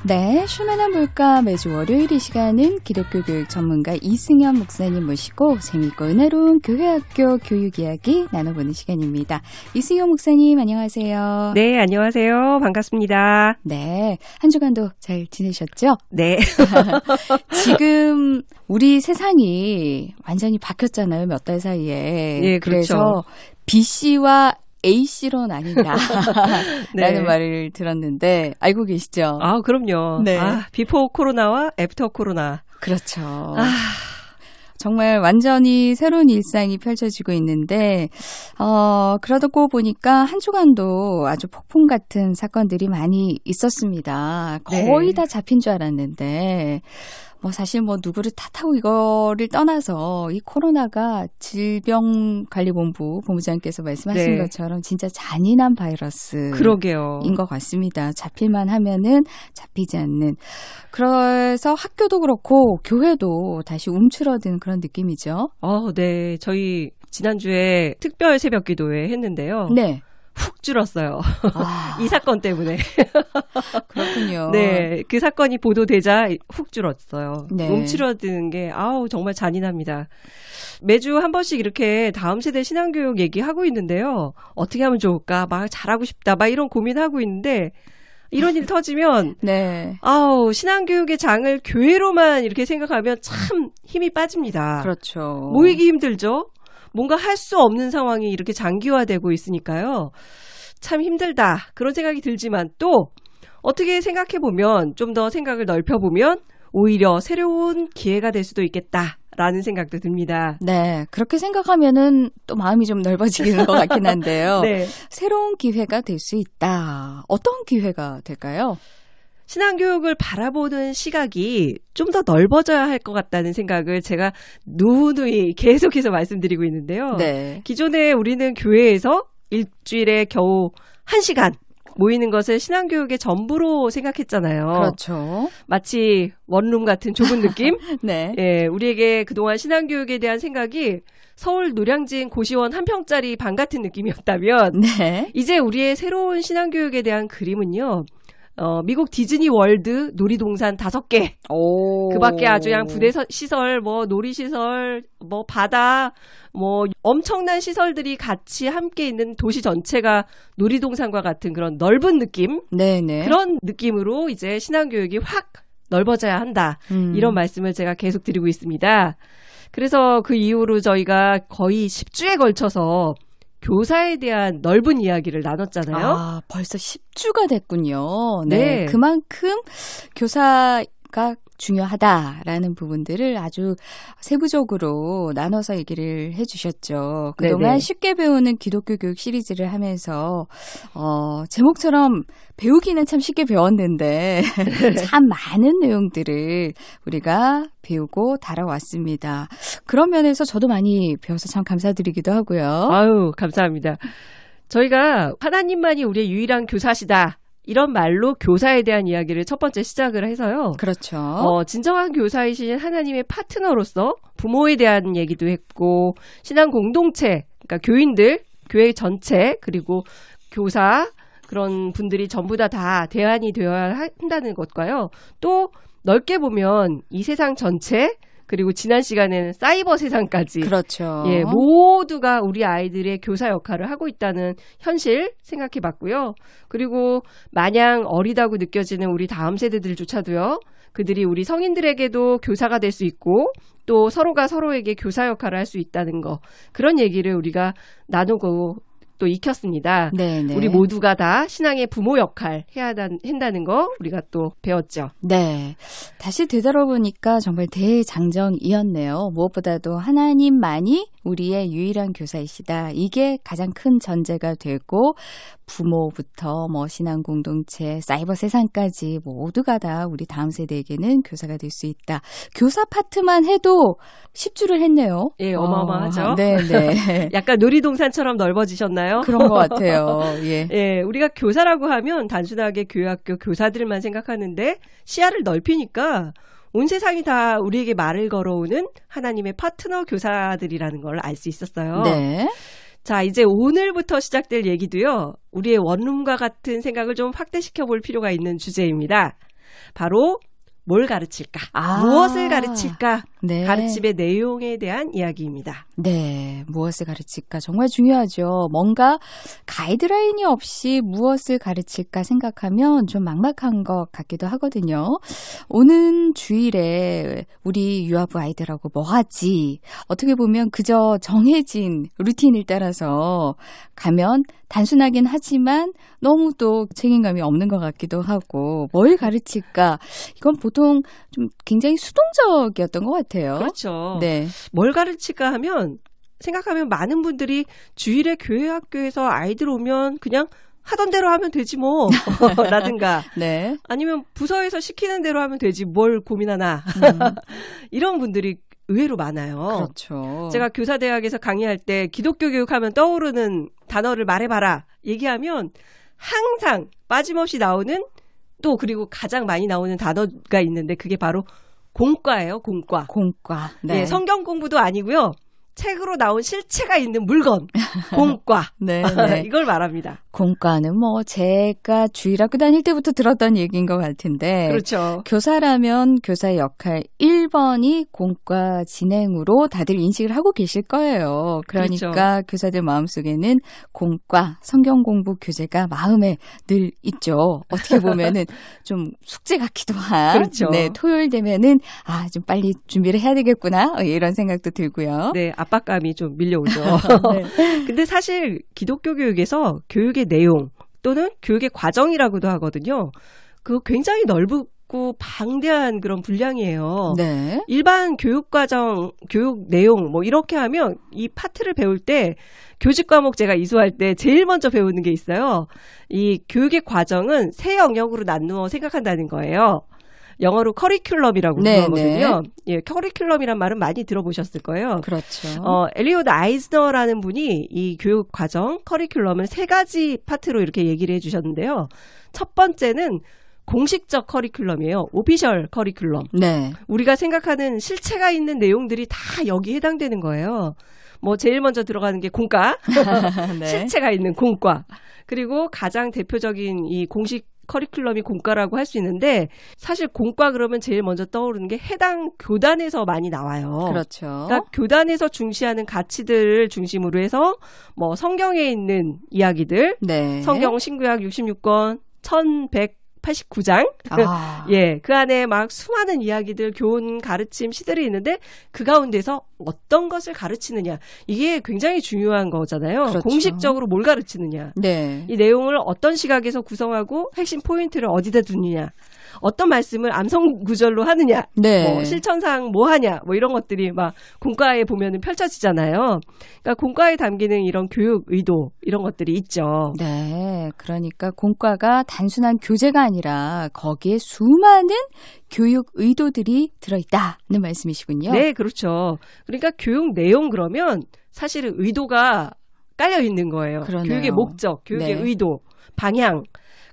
네, 쉴만한 물가 매주 월요일 이 시간은 기독교 교육 전문가 이승현 목사님 모시고 재미있고 은혜로운 교회학교 교육 이야기 나눠보는 시간입니다. 이승현 목사님 안녕하세요. 네, 안녕하세요. 반갑습니다. 네, 한 주간도 잘 지내셨죠? 네. 지금 우리 세상이 완전히 바뀌었잖아요. 몇 달 사이에. 네, 그래서 그렇죠. B씨와 A씨로 나뉜다 네. 라는 말을 들었는데 알고 계시죠? 아, 그럼요. 네. 비포 코로나와 애프터 코로나. 그렇죠. 정말 완전히 새로운 일상이 펼쳐지고 있는데 그러고 보니까 한 주간도 아주 폭풍 같은 사건들이 많이 있었습니다. 거의 네. 다 잡힌 줄 알았는데 사실 누구를 탓하고 이거를 떠나서 이 코로나가 질병관리본부 본부장께서 말씀하신 네. 것처럼 진짜 잔인한 바이러스인 그러게요. 것 같습니다. 잡힐만 하면은 잡히지 않는. 그래서 학교도 그렇고 교회도 다시 움츠러든 그런 느낌이죠. 네. 저희 지난주에 특별 새벽 기도회 했는데요. 네. 훅 줄었어요. 이 사건 때문에. 그렇군요. 네. 그 사건이 보도되자 훅 줄었어요. 네. 움츠러드는 게 정말 잔인합니다. 매주 한 번씩 이렇게 다음 세대 신앙교육 얘기하고 있는데요. 어떻게 하면 좋을까? 막 잘하고 싶다. 막 이런 고민하고 있는데 이런 일 터지면 네. 신앙교육의 장을 교회로만 이렇게 생각하면 참 힘이 빠집니다. 그렇죠. 모이기 힘들죠? 뭔가 할 수 없는 상황이 이렇게 장기화되고 있으니까요. 참 힘들다. 그런 생각이 들지만 또 어떻게 생각해보면 좀 더 생각을 넓혀보면 오히려 새로운 기회가 될 수도 있겠다라는 생각도 듭니다. 네. 그렇게 생각하면은 또 마음이 좀 넓어지는 것 같긴 한데요. 네. 새로운 기회가 될 수 있다. 어떤 기회가 될까요? 신앙교육을 바라보는 시각이 좀 더 넓어져야 할 것 같다는 생각을 제가 누누이 계속해서 말씀드리고 있는데요. 네. 기존에 우리는 교회에서 일주일에 겨우 1시간 모이는 것을 신앙교육의 전부로 생각했잖아요. 그렇죠. 마치 원룸 같은 좁은 느낌? 네. 예, 우리에게 그동안 신앙교육에 대한 생각이 서울 노량진 고시원 한 평짜리 방 같은 느낌이었다면 네. 이제 우리의 새로운 신앙교육에 대한 그림은요. 미국 디즈니 월드 놀이동산 5개. 오. 그 밖에 아주 그냥 부대 시설, 놀이시설, 바다, 엄청난 시설들이 같이 함께 있는 도시 전체가 놀이동산과 같은 그런 넓은 느낌? 네네. 그런 느낌으로 이제 신앙교육이 확 넓어져야 한다. 이런 말씀을 제가 계속 드리고 있습니다. 그래서 그 이후로 저희가 거의 10주에 걸쳐서 교사에 대한 넓은 이야기를 나눴잖아요. 벌써 10주가 됐군요. 네. 네. 그만큼 교사가 중요하다라는 부분들을 아주 세부적으로 나눠서 얘기를 해주셨죠. 그동안 네네. 쉽게 배우는 기독교 교육 시리즈를 하면서 제목처럼 배우기는 참 쉽게 배웠는데 참 많은 내용들을 우리가 배우고 달아왔습니다. 그런 면에서 저도 많이 배워서 참 감사드리기도 하고요. 아유, 감사합니다. 저희가 하나님만이 우리의 유일한 교사시다. 이런 말로 교사에 대한 이야기를 첫 번째 시작을 해서요. 그렇죠. 진정한 교사이신 하나님의 파트너로서 부모에 대한 얘기도 했고, 신앙 공동체, 그러니까 교인들, 교회 전체, 그리고 교사, 그런 분들이 전부 다 대안이 되어야 한다는 것과요. 또 넓게 보면 이 세상 전체, 그리고 지난 시간에는 사이버 세상까지. 그렇죠. 예, 모두가 우리 아이들의 교사 역할을 하고 있다는 현실 생각해 봤고요. 그리고 마냥 어리다고 느껴지는 우리 다음 세대들조차도요. 그들이 우리 성인들에게도 교사가 될 수 있고 또 서로가 서로에게 교사 역할을 할 수 있다는 거. 그런 얘기를 우리가 나누고 또 익혔습니다. 네네. 우리 모두가 다 신앙의 부모 역할 해야 한다는 거 우리가 또 배웠죠. 네. 다시 되돌아보니까 정말 대장정이었네요. 무엇보다도 하나님만이 우리의 유일한 교사이시다. 이게 가장 큰 전제가 되고 부모부터 신앙 공동체, 사이버 세상까지 모두가 다 우리 다음 세대에게는 교사가 될 수 있다. 교사 파트만 해도 10주를 했네요. 예, 어마어마하죠. 네네. 약간 놀이동산처럼 넓어지셨나요? 그런 것 같아요. 예. 예, 우리가 교사라고 하면 단순하게 교회학교 교사들만 생각하는데 시야를 넓히니까 온 세상이 다 우리에게 말을 걸어오는 하나님의 파트너 교사들이라는 걸 알 수 있었어요. 네. 자, 이제 오늘부터 시작될 얘기도요. 우리의 원룸과 같은 생각을 좀 확대시켜 볼 필요가 있는 주제입니다. 바로 뭘 가르칠까? 무엇을 가르칠까? 네. 가르침의 내용에 대한 이야기입니다. 네, 무엇을 가르칠까 정말 중요하죠. 뭔가 가이드라인이 없이 무엇을 가르칠까 생각하면 좀 막막한 것 같기도 하거든요. 오는 주일에 우리 유아부 아이들하고 뭐 하지? 어떻게 보면 그저 정해진 루틴을 따라서 가면 단순하긴 하지만 너무 또 책임감이 없는 것 같기도 하고 뭘 가르칠까? 이건 보통 좀 굉장히 수동적이었던 것 같아요. 그렇죠. 네. 뭘 가르칠까 하면 생각하면 많은 분들이 주일에 교회 학교에서 아이들 오면 그냥 하던 대로 하면 되지 뭐 라든가 네. 아니면 부서에서 시키는 대로 하면 되지 뭘 고민하나 이런 분들이 의외로 많아요. 그렇죠. 제가 교사대학에서 강의할 때 기독교 교육하면 떠오르는 단어를 말해봐라 얘기하면 항상 빠짐없이 나오는 또 그리고 가장 많이 나오는 단어가 있는데 그게 바로 공과예요. 공과. 공과. 네. 예, 성경 공부도 아니고요. 책으로 나온 실체가 있는 물건. 공과. 네, 네. 이걸 말합니다. 공과는 뭐 제가 주일학교 다닐 때부터 들었던 얘기인 것 같은데 그렇죠. 교사라면 교사의 역할 1번이 공과 진행으로 다들 인식을 하고 계실 거예요. 그러니까 그렇죠. 교사들 마음속에는 공과 성경 공부 교재가 마음에 늘 있죠. 어떻게 보면은 좀 숙제 같기도 한 그렇죠. 네, 토요일 되면은 좀 빨리 준비를 해야 되겠구나 이런 생각도 들고요. 네, 압박감이 좀 밀려오죠. 네. 근데 사실 기독교 교육에서 교육의 내용 또는 교육의 과정이라고도 하거든요. 그거 굉장히 넓고 방대한 그런 분량이에요. 네. 일반 교육 과정, 교육 내용 뭐 이렇게 하면 이 파트를 배울 때 교직 과목 제가 이수할 때 제일 먼저 배우는 게 있어요. 이 교육의 과정은 세 영역으로 나누어 생각한다는 거예요. 영어로 커리큘럼이라고 네, 부르거든요. 예, 커리큘럼이란 말은 많이 들어보셨을 거예요. 그렇죠. 엘리오드 아이즈너라는 분이 이 교육 과정 커리큘럼을 세 가지 파트로 이렇게 얘기를 해주셨는데요. 첫 번째는 공식적 커리큘럼이에요. 오피셜 커리큘럼. 네. 우리가 생각하는 실체가 있는 내용들이 다 여기에 해당되는 거예요. 뭐 제일 먼저 들어가는 게 공과, 네. 실체가 있는 공과. 그리고 가장 대표적인 이 공식 커리큘럼이 공과라고 할 수 있는데 사실 공과 그러면 제일 먼저 떠오르는 게 해당 교단에서 많이 나와요. 그렇죠. 그러니까 교단에서 중시하는 가치들을 중심으로 해서 뭐 성경에 있는 이야기들, 네. 성경 신구약 66권 1189장 예, 그 안에 막 수많은 이야기들, 교훈, 가르침, 시들이 있는데 그 가운데서 어떤 것을 가르치느냐 이게 굉장히 중요한 거잖아요. 그렇죠. 공식적으로 뭘 가르치느냐 네. 이 내용을 어떤 시각에서 구성하고 핵심 포인트를 어디다 두느냐 어떤 말씀을 암성 구절로 하느냐 네. 뭐 실천상 뭐 하냐 뭐 이런 것들이 막 공과에 보면은 펼쳐지잖아요. 그러니까 공과에 담기는 이런 교육 의도 이런 것들이 있죠. 네. 그러니까 공과가 단순한 교재가 아니라 거기에 수많은 교육 의도들이 들어있다는 말씀이시군요. 네, 그렇죠. 그러니까 교육 내용 그러면 사실은 의도가 깔려 있는 거예요. 그러네요. 교육의 목적, 교육의 네. 의도, 방향.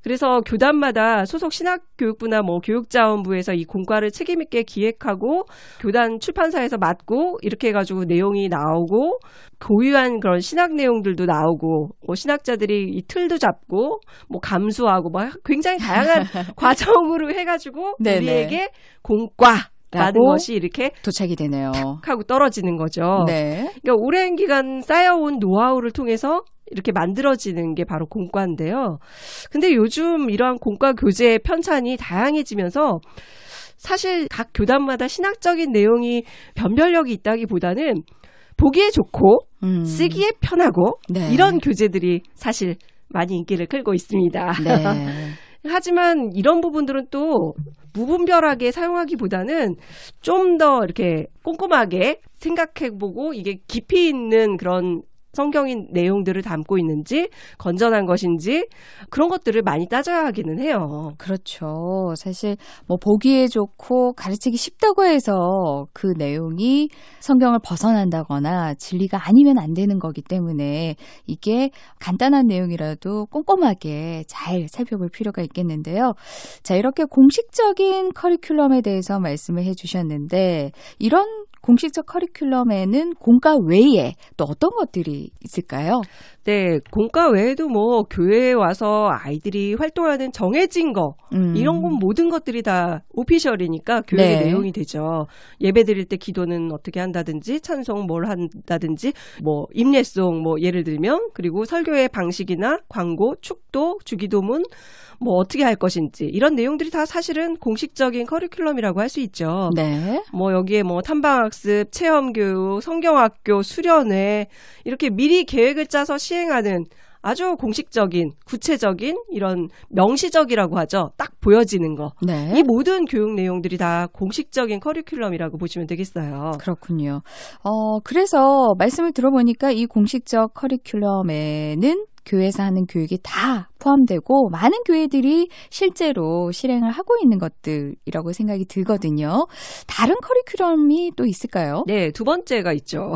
그래서 교단마다 소속 신학교육부나 뭐 교육자원부에서 이 공과를 책임 있게 기획하고 교단 출판사에서 맡고 이렇게 해가지고 내용이 나오고 고유한 그런 신학 내용들도 나오고 뭐 신학자들이 이 틀도 잡고 뭐 감수하고 뭐 굉장히 다양한 과정으로 해가지고 네네. 우리에게 공과라는 것이 이렇게 도착이 되네요. 하고 떨어지는 거죠. 네. 그러니까 오랜 기간 쌓여온 노하우를 통해서 이렇게 만들어지는 게 바로 공과인데요. 근데 요즘 이러한 공과 교재의 편찬이 다양해지면서 사실 각 교단마다 신학적인 내용이 변별력이 있다기보다는 보기에 좋고 쓰기에 편하고 네. 이런 교재들이 사실 많이 인기를 끌고 있습니다. 네. 하지만 이런 부분들은 또 무분별하게 사용하기보다는 좀 더 이렇게 꼼꼼하게 생각해보고 이게 깊이 있는 그런 성경인 내용들을 담고 있는지 건전한 것인지 그런 것들을 많이 따져야 하기는 해요. 그렇죠. 사실 뭐 보기에 좋고 가르치기 쉽다고 해서 그 내용이 성경을 벗어난다거나 진리가 아니면 안 되는 거기 때문에 이게 간단한 내용이라도 꼼꼼하게 잘 살펴볼 필요가 있겠는데요. 자, 이렇게 공식적인 커리큘럼에 대해서 말씀을 해주셨는데 이런 공식적 커리큘럼에는 공과 외에 또 어떤 것들이 있을까요? 네, 공과 외에도 뭐 교회에 와서 아이들이 활동하는 정해진 거 이런 건 모든 것들이 다 오피셜이니까 교육의 네. 내용이 되죠. 예배 드릴 때 기도는 어떻게 한다든지 찬송 뭘 한다든지 뭐 임례송 뭐 예를 들면 그리고 설교의 방식이나 광고, 축도, 주기도문 뭐 어떻게 할 것인지 이런 내용들이 다 사실은 공식적인 커리큘럼이라고 할 수 있죠. 네. 뭐 여기에 뭐 탐방학습, 체험교육, 성경학교, 수련회 이렇게 미리 계획을 짜서 시행하는 아주 공식적인, 구체적인 이런 명시적이라고 하죠. 딱 보여지는 거. 네. 이 모든 교육 내용들이 다 공식적인 커리큘럼이라고 보시면 되겠어요. 그렇군요. 그래서 말씀을 들어보니까 이 공식적 커리큘럼에는 교회에서 하는 교육이 다 포함되고 많은 교회들이 실제로 실행을 하고 있는 것들이라고 생각이 들거든요. 다른 커리큘럼이 또 있을까요? 네, 두 번째가 있죠.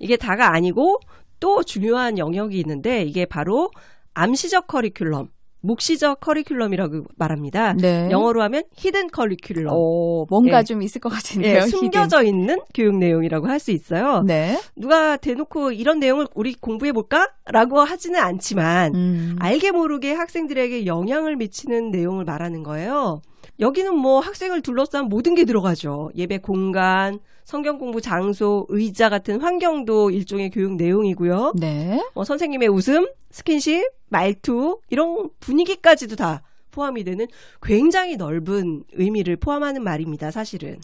이게 다가 아니고 또 중요한 영역이 있는데 이게 바로 암시적 커리큘럼. 묵시적 커리큘럼이라고 말합니다. 네. 영어로 하면 히든 커리큘럼. 뭔가 예. 좀 있을 것 같은데요. 숨겨져 있는 교육 내용이라고 할 수 있어요. 네. 누가 대놓고 이런 내용을 우리 공부해볼까? 라고 하지는 않지만 알게 모르게 학생들에게 영향을 미치는 내용을 말하는 거예요. 여기는 뭐 학생을 둘러싼 모든 게 들어가죠. 예배 공간, 성경 공부 장소, 의자 같은 환경도 일종의 교육 내용이고요. 네. 선생님의 웃음, 스킨십, 말투 이런 분위기까지도 다 포함이 되는 굉장히 넓은 의미를 포함하는 말입니다. 사실은.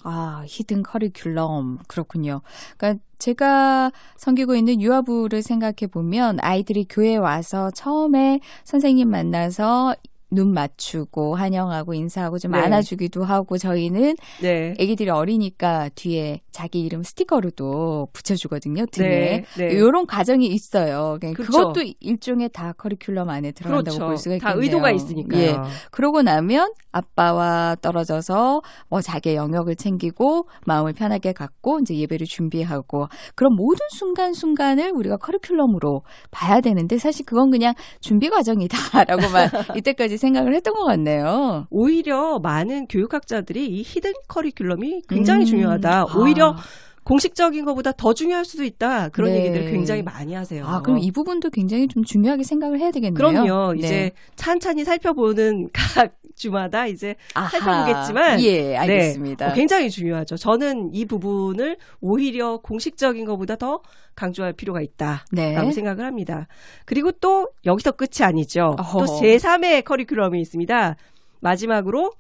히든 커리큘럼. 그렇군요. 그러니까 제가 섬기고 있는 유아부를 생각해 보면 아이들이 교회에 와서 처음에 선생님 만나서 눈 맞추고 환영하고 인사하고 좀 네. 안아주기도 하고 저희는 네. 애기들이 어리니까 뒤에 자기 이름 스티커로도 붙여주거든요. 등에. 네. 네. 이런 과정이 있어요. 그렇죠. 그것도 일종의 다 커리큘럼 안에 들어간다고 그렇죠. 볼 수가 있겠네요. 다 의도가 있으니까요. 예. 그러고 나면 아빠와 떨어져서 자기의 영역을 챙기고 마음을 편하게 갖고 이제 예배를 준비하고 그런 모든 순간순간을 우리가 커리큘럼으로 봐야 되는데 사실 그건 그냥 준비 과정이다라고만 이때까지 생각을 했던 것 같네요. 오히려 많은 교육학자들이 이 히든 커리큘럼이 굉장히 중요하다. 오히려 공식적인 것보다 더 중요할 수도 있다. 그런 네. 얘기들을 굉장히 많이 하세요. 그럼 이 부분도 굉장히 좀 중요하게 생각을 해야 되겠네요. 그럼요. 네. 이제 찬찬히 살펴보는 각 주마다 이제 살펴보겠지만 예, 알겠습니다. 네, 굉장히 중요하죠. 저는 이 부분을 오히려 공식적인 것보다 더 강조할 필요가 있다라고 네. 생각을 합니다. 그리고 또 여기서 끝이 아니죠. 어허. 또 제3의 커리큘럼이 있습니다. 마지막으로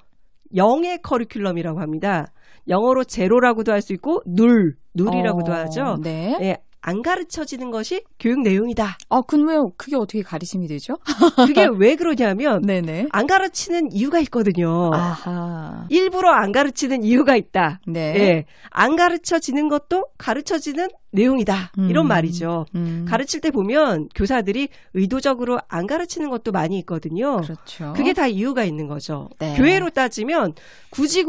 영의 커리큘럼이라고 합니다. 영어로 제로라고도 할 수 있고 눌이라고도 하죠. 네. 예, 안 가르쳐지는 것이 교육 내용이다. 근데 그게 어떻게 가르침이 되죠? 그게 왜 그러냐면 네네. 안 가르치는 이유가 있거든요. 아하. 일부러 안 가르치는 이유가 있다. 네. 예, 안 가르쳐지는 것도 가르쳐지는 내용이다. 이런 말이죠. 가르칠 때 보면 교사들이 의도적으로 안 가르치는 것도 많이 있거든요. 그렇죠. 그게 다 이유가 있는 거죠. 네. 교회로 따지면 굳이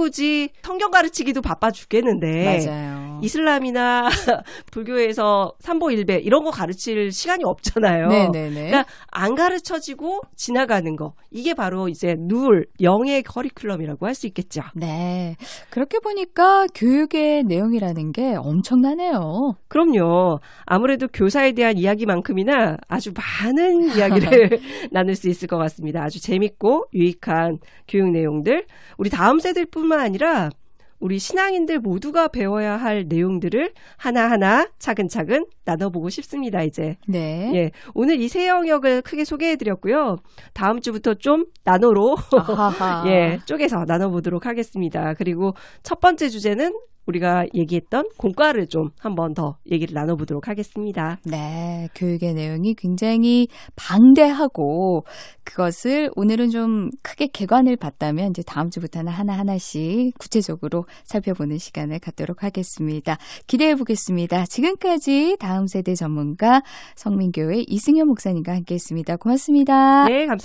성경 가르치기도 바빠 죽겠는데 맞아요. 이슬람이나 불교에서 삼보일배 이런 거 가르칠 시간이 없잖아요. 네네네. 그러니까 안 가르쳐지고 지나가는 거. 이게 바로 이제 영의 커리큘럼이라고 할 수 있겠죠. 네. 그렇게 보니까 교육의 내용이라는 게 엄청나네요. 그럼요. 아무래도 교사에 대한 이야기만큼이나 아주 많은 이야기를 나눌 수 있을 것 같습니다. 아주 재밌고 유익한 교육 내용들. 우리 다음 세대뿐만 아니라 우리 신앙인들 모두가 배워야 할 내용들을 하나하나 차근차근 나눠보고 싶습니다, 이제. 네. 예. 오늘 이 세 영역을 크게 소개해드렸고요. 다음 주부터 좀 나노로 예, 쪼개서 나눠보도록 하겠습니다. 그리고 첫 번째 주제는 우리가 얘기했던 공과를 좀 한 번 더 얘기를 나눠보도록 하겠습니다. 네, 교육의 내용이 굉장히 방대하고 그것을 오늘은 좀 크게 개관을 받다면 이제 다음 주부터는 하나하나씩 구체적으로 살펴보는 시간을 갖도록 하겠습니다. 기대해 보겠습니다. 지금까지 다음 세대 전문가 성민교회 이승현 목사님과 함께했습니다. 고맙습니다. 네, 감사합니다.